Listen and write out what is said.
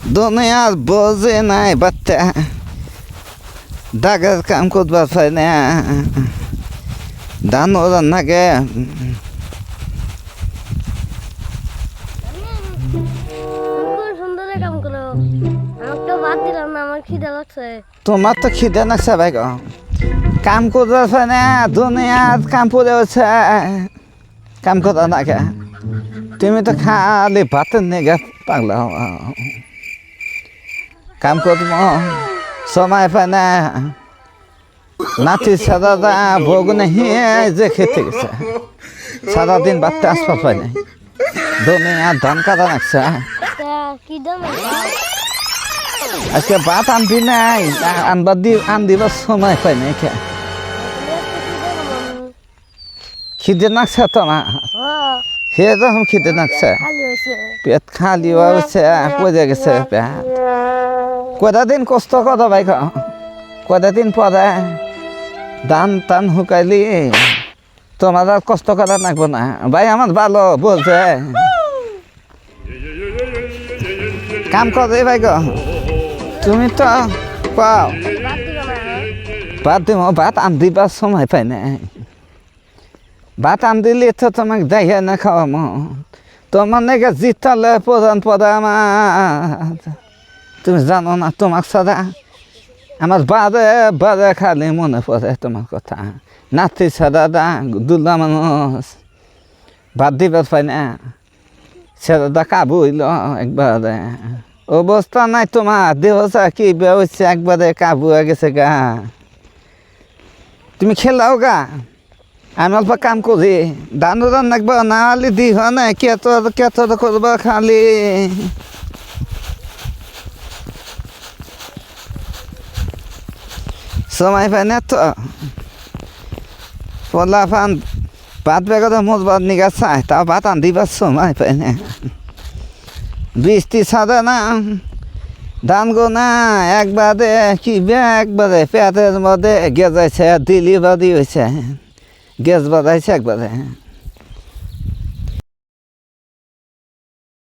দুনিয়ার বোঝে নাই বাচ্চা দাগের কাম করবার পাই না ধান ওরান নাগে তোমার তো খিদে লাগছে ভাই গো কাম করবার পাই না দুনিয়ার কাম পড়ে হচ্ছে কাম করা নাগে তুমি তো খালি ভাতের নেগে পাগলা কাম করবো সময় পায় না নাতি সাদা ভোগনে হিয়ে যে খেতে গেছে সারাদিন বাড়তে আসবার পায় নাই দুনিয়া ধান কাটা লাগছে আজকে ভাত আনবি নাই আনবার দিবার সময় পাই নাই কে খিদে নাকছে তোমার সে যখন খিদে নাকছে পেট খালি হয়েছে পড়ে গেছে পেট কয়টা দিন কষ্ট করো ভাই কয়টা দিন পরে ধান টান শুকাইলি তোমার আর কষ্ট করা লাগবো না ভাই আমার ভালো বলছে কাম করে ভাই গো তুমি তো পাও ভাত দিব ভাত আন দিবার সময় পাই না ভাত আন দিলে তো তোমাকে দেয় না খাওয়ামো তোমার নাকি জিতালে প্রধান আমার তুমি জানো না তোমার সাদা আমার বারে বারে খালি মনে পড়ে তোমার কথা নাতি সাদা দুলা মানুষ ভাত দিবার পাই না সেটা কাবু হইল একবারে অবস্থা নাই তোমার দেহ কি হচ্ছে একবারে কাবু হয়ে গেছে গা তুমি খেলাও গা আমি অল্প কাম করি ধান রান রাখবা না হলে দি হয় না কেত করবা খালি সময় পাই না তো পলা ফান ভাত বেগত মজবার নিগা চাই তা ভাত আন দিবার সময় পাই না বৃষ্টি ছাড়ে না ধান গো না একবারে কি একবারে পেটের মধ্যে গেজাইছে দিলি বাদি হয়েছে গ্যাস বাজাইছে একবারে